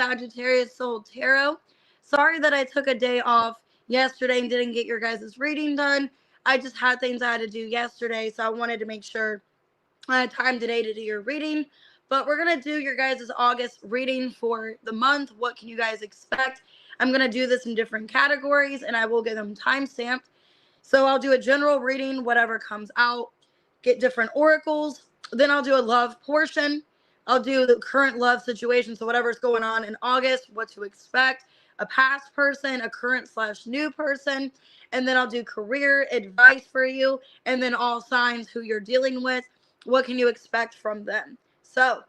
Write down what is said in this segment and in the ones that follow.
Sagittarius Soul Tarot. Sorry that I took a day off yesterday and didn't get your guys' reading done. I just had things I had to do yesterday, so I wanted to make sure I had time today to do your reading. But we're going to do your guys' August reading for the month. What can you guys expect? I'm going to do this in different categories, and I will get them time stamped. So I'll do a general reading, whatever comes out, get different oracles. Then I'll do a love portion. I'll do the current love situation, so whatever's going on in August, what to expect, a past person, a current/new person, and then I'll do career advice for you, and then all signs who you're dealing with, what can you expect from them. So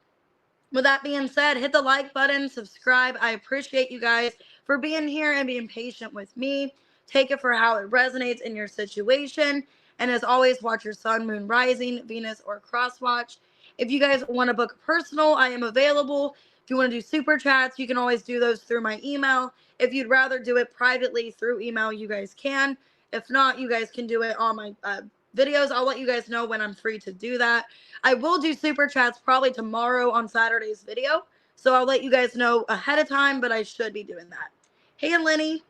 with that being said, hit the like button, subscribe. I appreciate you guys for being here and being patient with me. Take it for how it resonates in your situation. And as always, watch your sun, moon, rising, Venus, or cross watch. If you guys want to book a personal, I am available. If you want to do super chats, you can always do those through my email. If you'd rather do it privately through email, you guys can. If not, you guys can do it on my videos. I'll let you guys know when I'm free to do that. I will do super chats probably tomorrow on Saturday's video. So I'll let you guys know ahead of time, but I should be doing that. Hey, Lenny.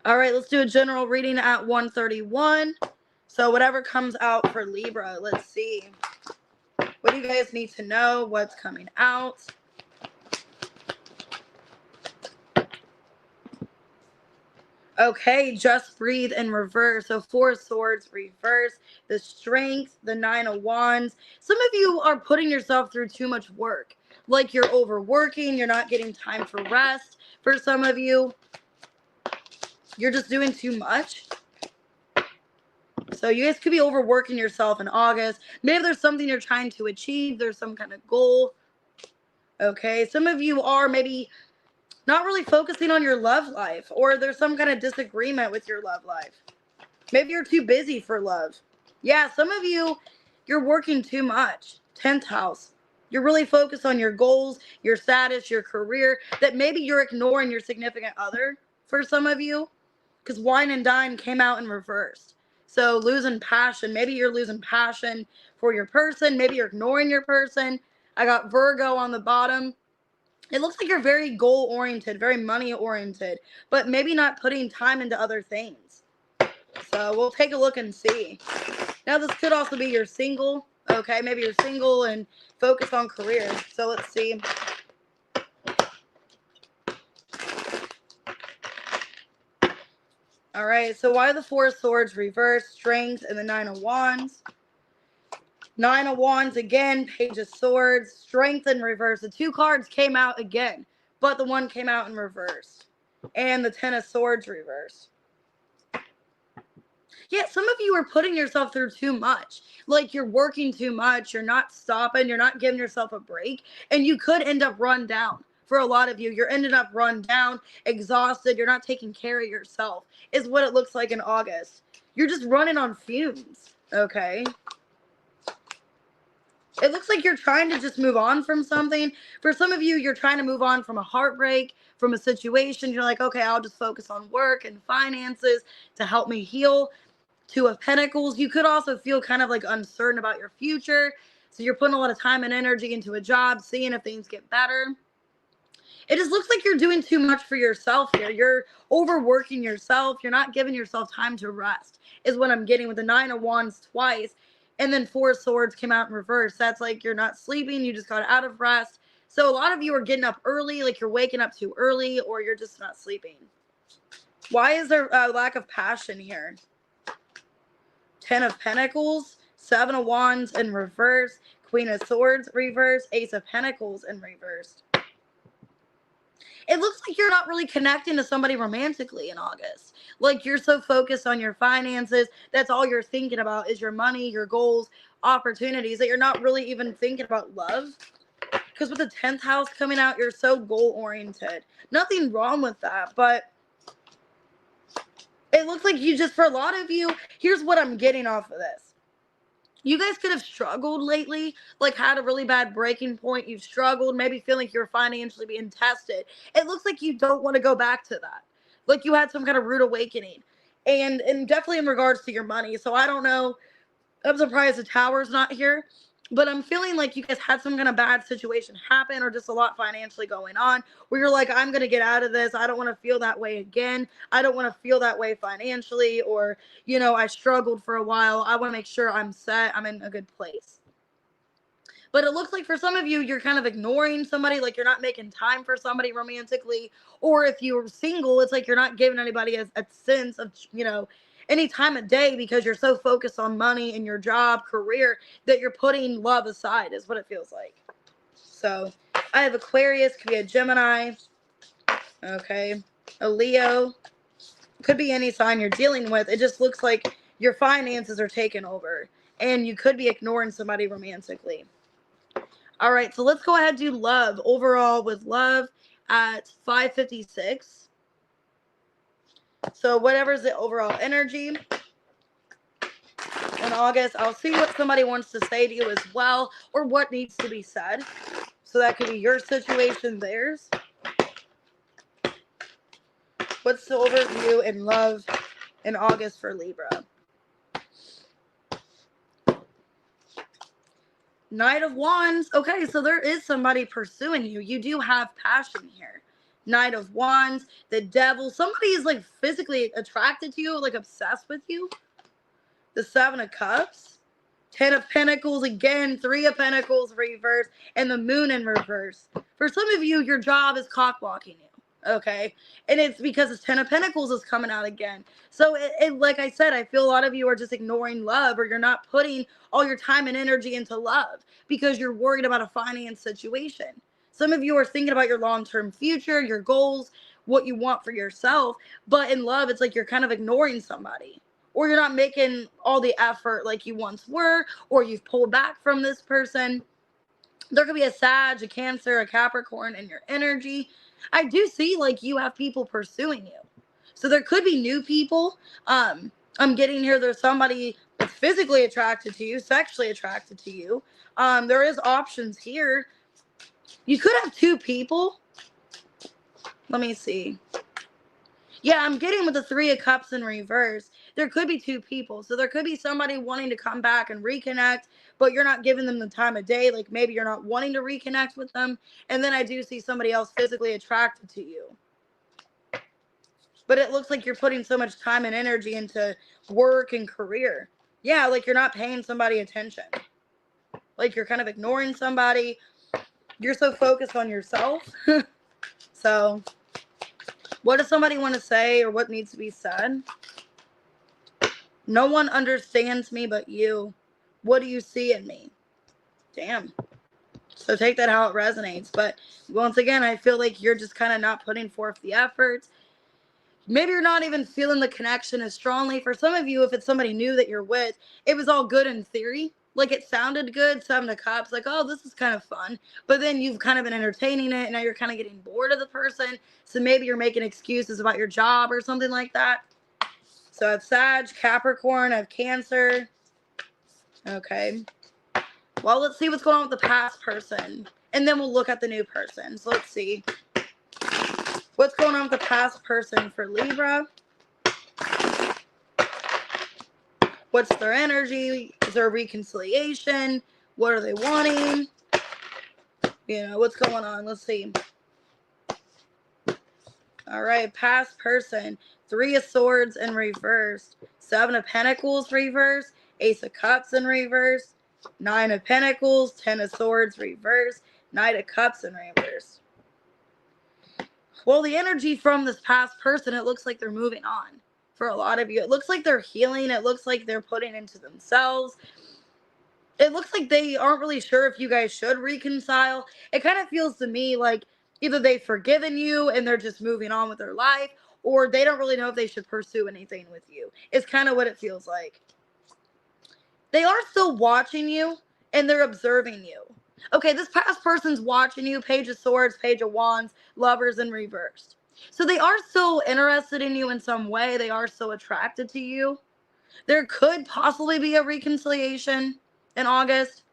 All right, let's do a general reading at 1:31. So whatever comes out for Libra, let's see. What do you guys need to know? What's coming out? Okay, just breathe in reverse. So 4 swords reverse, the strength, the 9 of wands. Some of you are putting yourself through too much work. Like you're overworking, you're not getting time for rest. For some of you, you're just doing too much. So you guys could be overworking yourself in August. Maybe there's something you're trying to achieve. There's some kind of goal. Okay, some of you are maybe not really focusing on your love life, or there's some kind of disagreement with your love life. Maybe you're too busy for love. Yeah, some of you, you're working too much. 10th house. You're really focused on your goals, your status, your career, that maybe you're ignoring your significant other for some of you, because wine and dine came out in reverse. So losing passion. Maybe you're losing passion for your person. Maybe you're ignoring your person. I got Virgo on the bottom. It looks like you're very goal-oriented, very money-oriented, but maybe not putting time into other things. So we'll take a look and see. Now, this could also be you're single. Okay, maybe you're single and focus on career. So let's see. All right, so why the 4 swords reverse, strength, and the 9 of wands? 9 of wands again, page of swords, strength in reverse. The 2 cards came out again, but the 1 came out in reverse. And the 10 of swords reverse. Yeah, some of you are putting yourself through too much. Like you're working too much, you're not stopping, you're not giving yourself a break, and you could end up run down. For a lot of you, you're ending up run down, exhausted, you're not taking care of yourself, is what it looks like in August. You're just running on fumes, okay? It looks like you're trying to just move on from something. For some of you, you're trying to move on from a heartbreak, from a situation. You're like, okay, I'll just focus on work and finances to help me heal. 2 of Pentacles. You could also feel kind of like uncertain about your future. So you're putting a lot of time and energy into a job, seeing if things get better. It just looks like you're doing too much for yourself here. You're overworking yourself. You're not giving yourself time to rest, is what I'm getting with the 9 of wands twice. And then 4 swords came out in reverse. That's like you're not sleeping. You just got out of rest. So a lot of you are getting up early, like you're waking up too early, or you're just not sleeping. Why is there a lack of passion here? 10 of Pentacles, 7 of Wands in reverse, Queen of Swords reverse, Ace of Pentacles in reverse. It looks like you're not really connecting to somebody romantically in August. Like you're so focused on your finances, that's all you're thinking about is your money, your goals, opportunities, that you're not really even thinking about love. Because with the 10th house coming out, you're so goal-oriented. Nothing wrong with that, but it looks like you just, for a lot of you, here's what I'm getting off of this. You guys could have struggled lately, like had a really bad breaking point. You've struggled, maybe feeling like you're financially being tested. It looks like you don't want to go back to that. Like you had some kind of rude awakening. And definitely in regards to your money. So I don't know. I'm surprised the Tower's not here. But I'm feeling like you guys had some kind of bad situation happen or just a lot financially going on where you're like, I'm going to get out of this. I don't want to feel that way again. I don't want to feel that way financially, or, I struggled for a while. I want to make sure I'm set. I'm in a good place. But it looks like for some of you, you're kind of ignoring somebody, like you're not making time for somebody romantically. Or if you're single, it's like you're not giving anybody a sense of, any time of day because you're so focused on money and your job, career, that you're putting love aside, is what it feels like. So I have Aquarius, could be a Gemini, okay, a Leo, could be any sign you're dealing with. It just looks like your finances are taken over and you could be ignoring somebody romantically. All right, so let's go ahead and do love. Overall with love at 556. So whatever's the overall energy in August, I'll see what somebody wants to say to you as well, or what needs to be said. So that could be your situation, theirs. What's the overview in love in August for Libra? Knight of Wands. Okay, so there is somebody pursuing you. You do have passion here. Knight of Wands, the Devil. Somebody is like physically attracted to you, like obsessed with you. The Seven of Cups. Ten of Pentacles again. Three of Pentacles reverse. And the Moon in reverse. For some of you, your job is cock blocking you. Okay, and it's because it's Ten of Pentacles is coming out again. So it like I said, I feel a lot of you are just ignoring love, or you're not putting all your time and energy into love because you're worried about a finance situation. Some of you are thinking about your long-term future, your goals, what you want for yourself, but in love it's like you're kind of ignoring somebody, or you're not making all the effort like you once were, or you've pulled back from this person. There could be a Sag, a Cancer, a Capricorn in your energy. I do see like you have people pursuing you. So there could be new people. I'm getting here there's somebody that's physically attracted to you, sexually attracted to you. There is options here. You could have two people. Let me see. Yeah, I'm getting with the Three of Cups in reverse. There could be two people. So there could be somebody wanting to come back and reconnect, but you're not giving them the time of day. Like maybe you're not wanting to reconnect with them. And then I do see somebody else physically attracted to you. But it looks like you're putting so much time and energy into work and career. Yeah, like you're not paying somebody attention. Like you're kind of ignoring somebody. You're so focused on yourself. So what does somebody want to say, or what needs to be said? No one understands me but you. What do you see in me? Damn. So take that how it resonates. But once again, I feel like you're just kind of not putting forth the effort. Maybe you're not even feeling the connection as strongly. For some of you, if it's somebody new that you're with, it was all good in theory. Like it sounded good, Seven of Cups, like, oh, this is kind of fun. But then you've kind of been entertaining it, and now you're kind of getting bored of the person. So maybe you're making excuses about your job or something like that. So I have Sag, Capricorn, I have Cancer. Okay. Well, let's see what's going on with the past person. And then we'll look at the new person. So let's see. What's going on with the past person for Libra? What's their energy? Is there a reconciliation? What are they wanting? What's going on? Let's see. All right, past person. Three of Swords in reverse. Seven of Pentacles reverse. Ace of Cups in reverse. Nine of Pentacles. Ten of Swords reverse. Knight of Cups in reverse. Well, the energy from this past person, it looks like they're moving on. For a lot of you, it looks like they're healing. It looks like they're putting into themselves. It looks like they aren't really sure if you guys should reconcile. It kind of feels to me like either they've forgiven you and they're just moving on with their life, or they don't really know if they should pursue anything with you. It's kind of what it feels like. They are still watching you and they're observing you. Okay, this past person's watching you. Page of Swords, Page of Wands, Lovers in reverse. So they are still interested in you in some way. They are still attracted to you. There could possibly be a reconciliation in August.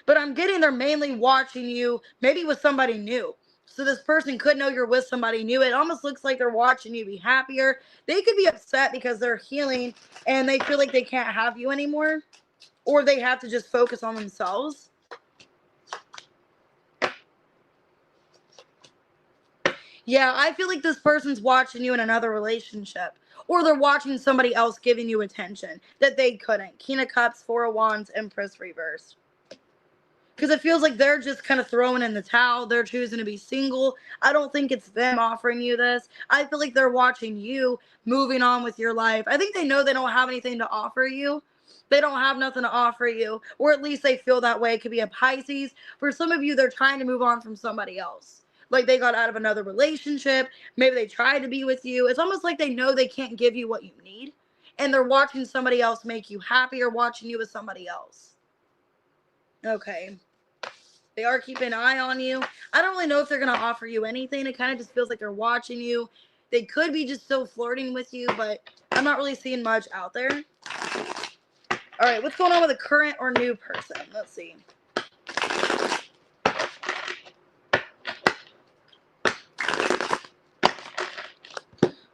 But I'm getting they're mainly watching you, maybe with somebody new. So this person could know you're with somebody new. It almost looks like they're watching you be happier. They could be upset because they're healing and they feel like they can't have you anymore. or they have to just focus on themselves. Yeah, I feel like this person's watching you in another relationship. Or they're watching somebody else giving you attention that they couldn't. King of Cups, Four of Wands, Empress reversed. Because it feels like they're just kind of throwing in the towel. They're choosing to be single. I don't think it's them offering you this. I feel like they're watching you moving on with your life. I think they know they don't have anything to offer you. They don't have nothing to offer you. Or at least they feel that way. It could be a Pisces. For some of you, they're trying to move on from somebody else. Like they got out of another relationship. Maybe they tried to be with you. It's almost like they know they can't give you what you need. And they're watching somebody else make you happy or watching you with somebody else. Okay. They are keeping an eye on you. I don't really know if they're going to offer you anything. It kind of just feels like they're watching you. They could be just still flirting with you, but I'm not really seeing much out there. All right, what's going on with a current or new person? Let's see.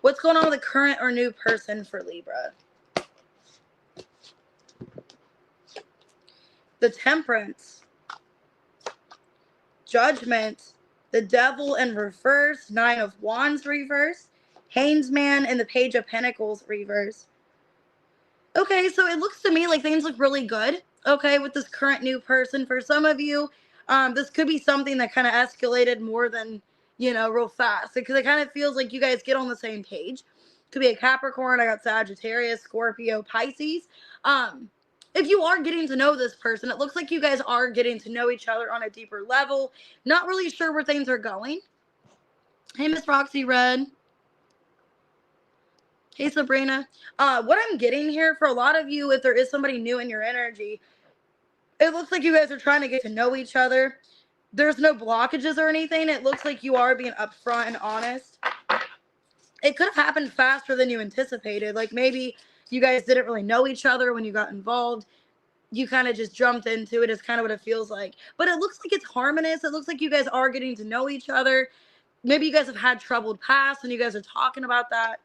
What's going on with a current or new person for Libra? The Temperance. Judgment, the Devil in reverse, Nine of Wands reverse, Hangman and the Page of Pentacles reverse. Okay, so it looks to me like things look really good, okay, with this current new person. For some of you, this could be something that kind of escalated more than, real fast. Because it kind of feels like you guys get on the same page. Could be a Capricorn, I got Sagittarius, Scorpio, Pisces. If you are getting to know this person, it looks like you guys are getting to know each other on a deeper level. Not really sure where things are going. Hey, Miss Roxy Red. Hey, Sabrina. What I'm getting here for a lot of you, if there is somebody new in your energy, it looks like you guys are trying to get to know each other. There's no blockages or anything. It looks like you are being upfront and honest. It could have happened faster than you anticipated. Like maybe you guys didn't really know each other when you got involved. You kind of just jumped into it is kind of what it feels like. But it looks like it's harmonious. It looks like you guys are getting to know each other. Maybe you guys have had troubled past and you guys are talking about that.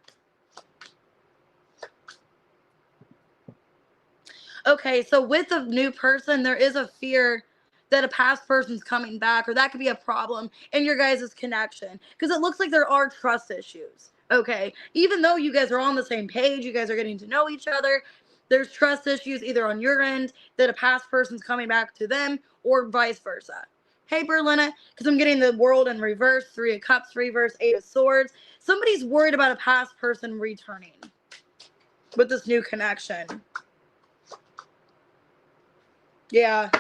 Okay, so with a new person, there is a fear that a past person's coming back, or that could be a problem in your guys' connection. Because it looks like there are trust issues. Okay, even though you guys are on the same page, you guys are getting to know each other, there's trust issues either on your end that a past person's coming back to them, or vice versa. Hey, Berlina, because I'm getting the World in reverse, Three of Cups reverse, Eight of Swords. Somebody's worried about a past person returning with this new connection. Yeah.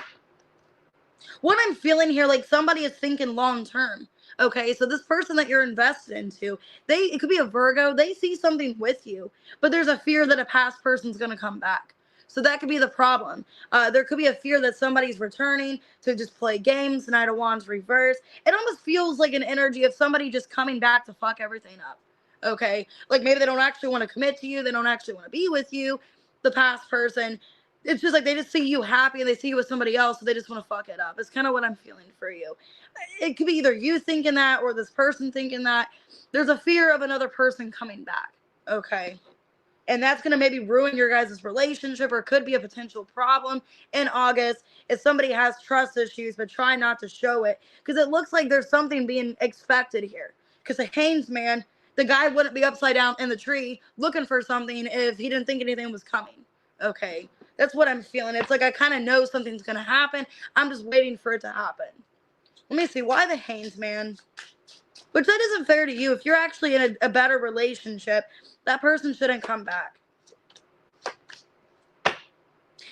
What I'm feeling here, like somebody is thinking long term. Okay, so this person that you're invested into, it could be a Virgo. They see something with you, but there's a fear that a past person's going to come back. So that could be the problem. There could be a fear that somebody's returning to just play games. Knight of Wands reverse. It almost feels like an energy of somebody just coming back to fuck everything up. Okay, like maybe they don't actually want to commit to you. They don't actually want to be with you. The past person, it's just like they just see you happy and they see you with somebody else, so they just want to fuck it up. It's kind of what I'm feeling for you. It could be either you thinking that or this person thinking that. There's a fear of another person coming back. Okay. And that's going to maybe ruin your guys' relationship, or could be a potential problem in August if somebody has trust issues, but try not to show it. Because it looks like there's something being expected here. Because the Hangman, the guy wouldn't be upside down in the tree looking for something if he didn't think anything was coming. Okay. That's what I'm feeling. It's like I kind of know something's going to happen. I'm just waiting for it to happen. Let me see. Why the Hangman? Which that isn't fair to you. If you're actually in a better relationship, that person shouldn't come back.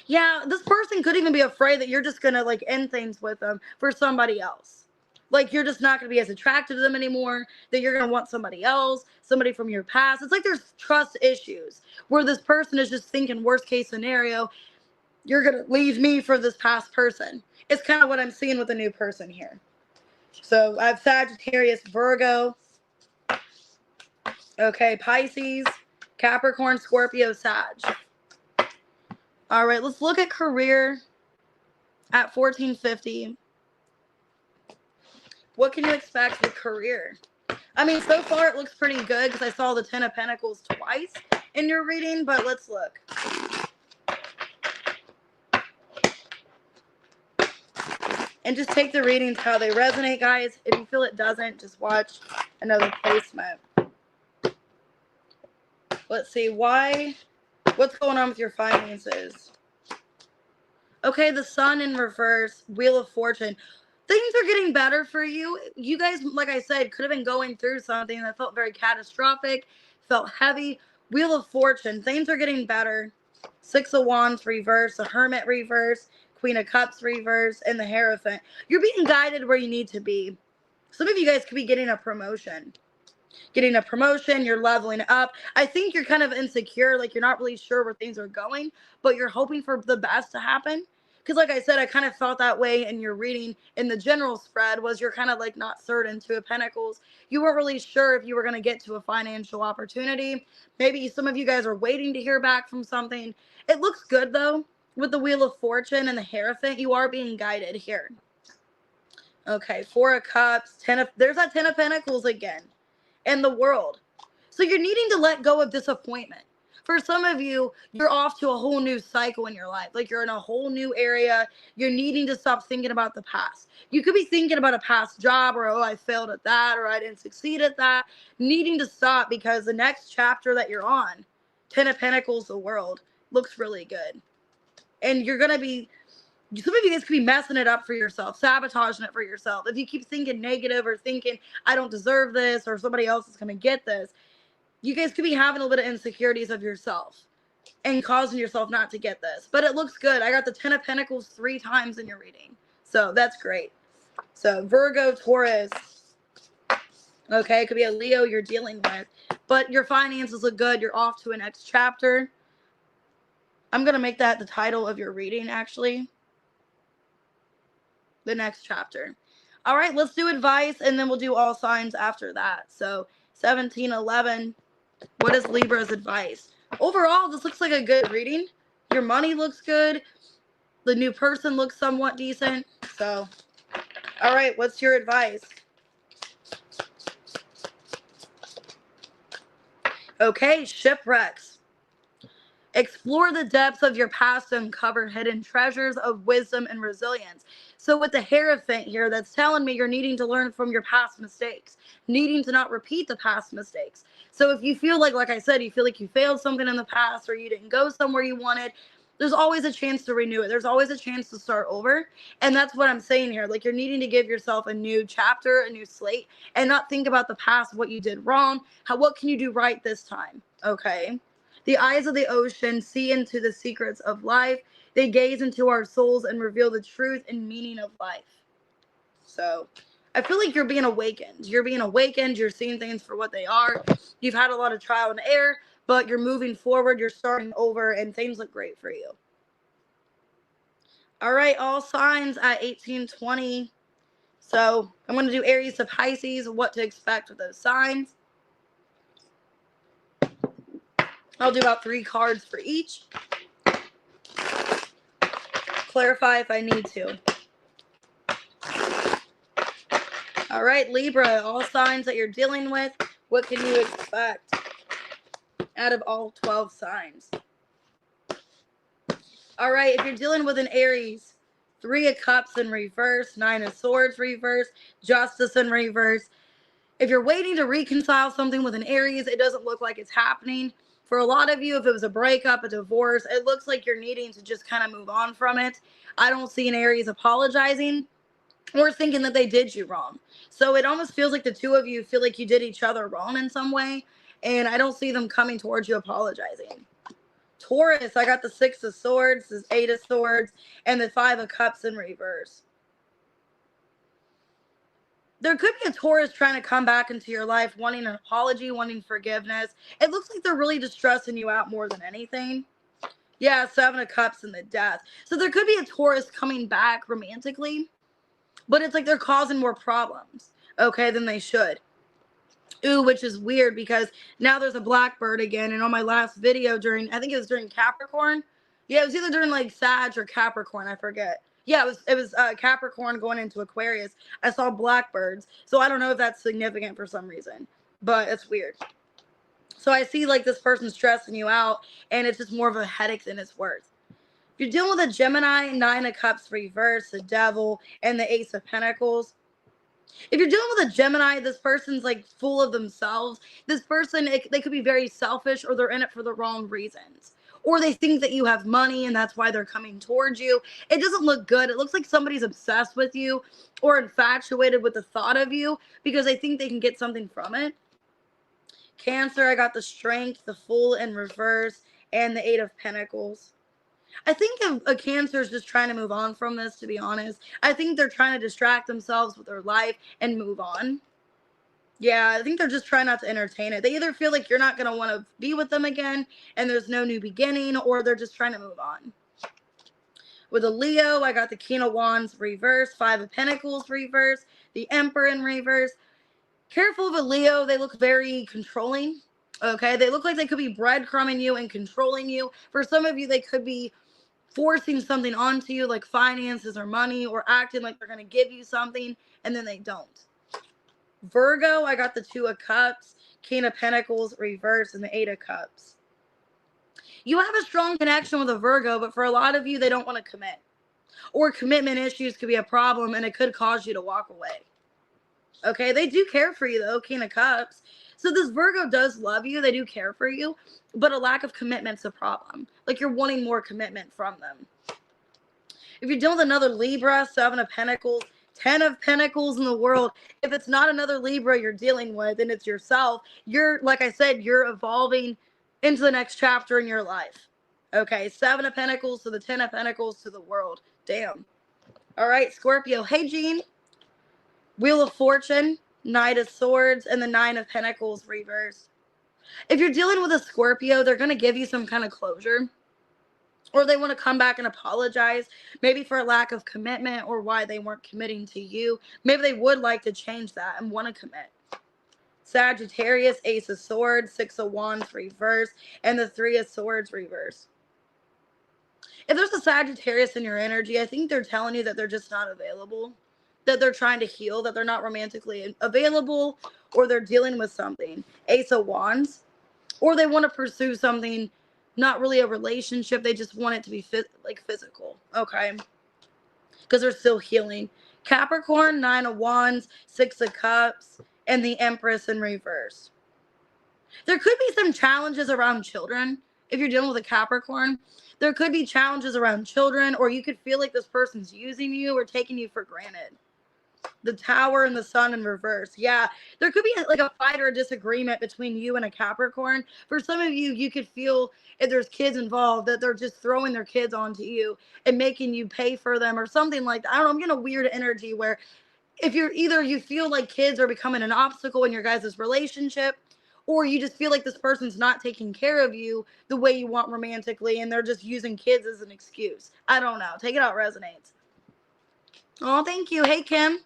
Yeah, this person could even be afraid that you're just going to like end things with them for somebody else. Like you're just not going to be as attracted to them anymore, that you're going to want somebody else, somebody from your past. It's like there's trust issues where this person is just thinking worst case scenario, you're going to leave me for this past person. It's kind of what I'm seeing with a new person here. So I have Sagittarius, Virgo. Okay, Pisces, Capricorn, Scorpio, Sag. All right, let's look at career at 1450. What can you expect with career? I mean, so far it looks pretty good because I saw the Ten of Pentacles twice in your reading, but let's look. And just take the readings how they resonate, guys. If you feel it doesn't, just watch another placement. Let's see, what's going on with your finances? Okay, the Sun in reverse, Wheel of Fortune. Things are getting better for you. You guys, like I said, could have been going through something that felt very catastrophic, felt heavy. Wheel of Fortune, things are getting better. Six of Wands reverse, the Hermit reverse, Queen of Cups reverse, and the Hierophant. You're being guided where you need to be. Some of you guys could be getting a promotion. You're leveling up. I think you're kind of insecure, like you're not really sure where things are going, but you're hoping for the best to happen. Because like I said, I kind of felt that way in your reading in the general spread, was you're kind of like not certain. Two of Pentacles. You weren't really sure if you were going to get to a financial opportunity. Maybe some of you guys are waiting to hear back from something. It looks good though. With the Wheel of Fortune and the Hierophant, you are being guided here. Okay, Four of Cups, there's that Ten of Pentacles again. And the World. So you're needing to let go of disappointment. For some of you, you're off to a whole new cycle in your life. Like you're in a whole new area. You're needing to stop thinking about the past. You could be thinking about a past job, or, oh, I failed at that, or I didn't succeed at that. Needing to stop, because the next chapter that you're on, Ten of Pentacles, the World, looks really good. And you're going to be, some of you guys could be messing it up for yourself, sabotaging it for yourself. If you keep thinking negative or thinking, I don't deserve this, or somebody else is going to get this, you guys could be having a little bit of insecurities of yourself and causing yourself not to get this. But it looks good. I got the Ten of Pentacles 3 times in your reading. So that's great. So Virgo, Taurus. Okay, it could be a Leo you're dealing with. But your finances look good. You're off to a next chapter. I'm going to make that the title of your reading, actually. The next chapter. All right, let's do advice, and then we'll do all signs after that. So 1711, what is Libra's advice? Overall, this looks like a good reading. Your money looks good. The new person looks somewhat decent. So, all right, what's your advice? Okay, Shipwrecks. Explore the depths of your past to uncover hidden treasures of wisdom and resilience. So with the Hierophant here, that's telling me you're needing to learn from your past mistakes, needing to not repeat the past mistakes. So if you feel like I said, you feel like you failed something in the past, or you didn't go somewhere you wanted, there's always a chance to renew it. There's always a chance to start over. And that's what I'm saying here. Like, you're needing to give yourself a new chapter, a new slate, and not think about the past, what you did wrong, what can you do right this time, okay? The eyes of the ocean see into the secrets of life. They gaze into our souls and reveal the truth and meaning of life. So I feel like you're being awakened. You're being awakened. You're seeing things for what they are. You've had a lot of trial and error, but you're moving forward. You're starting over, and things look great for you. All right, all signs at 1820. So I'm going to do Aries to Pisces, what to expect with those signs. I'll do about 3 cards for each. Clarify if I need to. All right, Libra, all signs that you're dealing with, what can you expect out of all 12 signs? All right, if you're dealing with an Aries, 3 of Cups in reverse, 9 of Swords reverse, Justice in reverse. If you're waiting to reconcile something with an Aries, it doesn't look like it's happening. For a lot of you, if it was a breakup, a divorce, it looks like you're needing to just kind of move on from it. I don't see an Aries apologizing or thinking that they did you wrong. So it almost feels like the two of you feel like you did each other wrong in some way. And I don't see them coming towards you apologizing. Taurus, I got the 6 of Swords, the 8 of Swords, and the 5 of Cups in reverse. There could be a Taurus trying to come back into your life, wanting an apology, wanting forgiveness. It looks like they're really just stressing you out more than anything. Yeah, 7 of Cups and the Death. So there could be a Taurus coming back romantically, but it's like they're causing more problems, okay, than they should. Ooh, which is weird because now there's a blackbird again. And on my last video I think it was during Capricorn. Yeah, it was either during like Sag or Capricorn, I forget. Yeah, it was Capricorn going into Aquarius. I saw blackbirds. So I don't know if that's significant for some reason, but it's weird. So I see like this person stressing you out, and it's just more of a headache than it's worth. If You're dealing with a Gemini, Nine of Cups reverse, the Devil, and the Ace of Pentacles. If you're dealing with a Gemini, this person's like full of themselves. This person, they could be very selfish, or they're in it for the wrong reasons. Or they think that you have money and that's why they're coming towards you. It doesn't look good. It looks like somebody's obsessed with you or infatuated with the thought of you because they think they can get something from it. Cancer, I got the Strength, the Fool in reverse, and the Eight of Pentacles. I think a Cancer is just trying to move on from this, to be honest. I think they're trying to distract themselves with their life and move on. Yeah, I think they're just trying not to entertain it. They either feel like you're not going to want to be with them again and there's no new beginning, or they're just trying to move on. With a Leo, I got the King of Wands reverse, Five of Pentacles reverse, the Emperor in reverse. Careful of a Leo. They look very controlling. Okay, they look like they could be breadcrumbing you and controlling you. For some of you, they could be forcing something onto you, like finances or money, or acting like they're going to give you something and then they don't. Virgo, I got the Two of Cups, King of Pentacles reverse, and the Eight of Cups. You have a strong connection with a Virgo, but for a lot of you, they don't want to commit. Or commitment issues could be a problem and it could cause you to walk away. Okay, they do care for you though, King of Cups. So this Virgo does love you. They do care for you, but a lack of commitment's a problem. Like you're wanting more commitment from them. If you're dealing with another Libra, Seven of Pentacles, 10 of Pentacles in the world, if it's not another Libra you're dealing with and it's yourself, you're, like I said, you're evolving into the next chapter in your life. Okay, Seven of Pentacles to the 10 of Pentacles to the world. Damn. All right, Scorpio. Hey, Jean. Wheel of Fortune, Knight of Swords, and the Nine of Pentacles reversed. If you're dealing with a Scorpio, they're going to give you some kind of closure. Or they want to come back and apologize, maybe for a lack of commitment or why they weren't committing to you. Maybe they would like to change that and want to commit. Sagittarius, Ace of Swords, Six of Wands reverse, and the Three of Swords reverse. If there's a Sagittarius in your energy, I think they're telling you that they're just not available. That they're trying to heal, that they're not romantically available, or they're dealing with something. Ace of Wands, or they want to pursue something, not really a relationship. They just want it to be physical, okay? Because they're still healing. Capricorn, Nine of Wands, Six of Cups, and the Empress in reverse. There could be some challenges around children. If you're dealing with a Capricorn, there could be challenges around children, or you could feel like this person's using you or taking you for granted. The Tower and the Sun in reverse. Yeah, there could be like a fight or a disagreement between you and a Capricorn. For some of you, you could feel, if there's kids involved, that they're just throwing their kids onto you and making you pay for them or something like that. I don't know, I'm getting a weird energy where if you're either you feel like kids are becoming an obstacle in your guys' relationship, or you just feel like this person's not taking care of you the way you want romantically and they're just using kids as an excuse. I don't know. Take it out, resonates. Oh, thank you. Hey, Kim.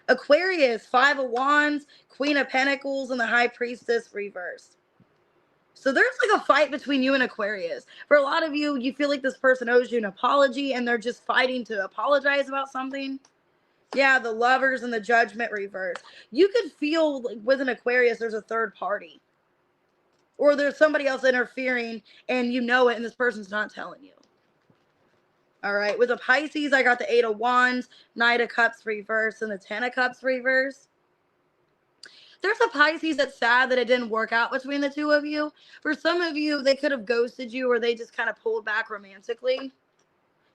Aquarius, Five of Wands, Queen of Pentacles, and the High Priestess reversed. So there's like a fight between you and Aquarius. For a lot of you, you feel like this person owes you an apology and they're just fighting to apologize about something. Yeah, the Lovers and the Judgment reverse. You could feel like with an Aquarius, there's a third party. Or there's somebody else interfering and you know it and this person's not telling you. All right, with a Pisces, I got the Eight of Wands, Knight of Cups reverse, and the 10 of Cups reverse. There's a Pisces that's sad that it didn't work out between the two of you. For some of you, they could have ghosted you or they just kind of pulled back romantically.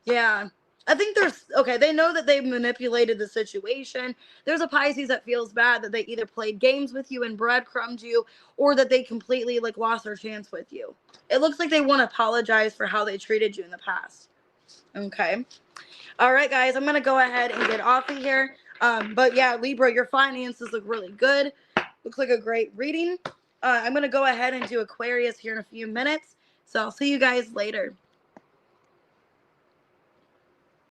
Yeah, I think okay, they know that they've manipulated the situation. There's a Pisces that feels bad that they either played games with you and breadcrumbed you or that they completely lost their chance with you. It looks like they want to apologize for how they treated you in the past. Okay. All right, guys, I'm going to go ahead and get off of here. But yeah, Libra, your finances look really good. Looks like a great reading. I'm going to go ahead and do Aquarius here in a few minutes. So I'll see you guys later.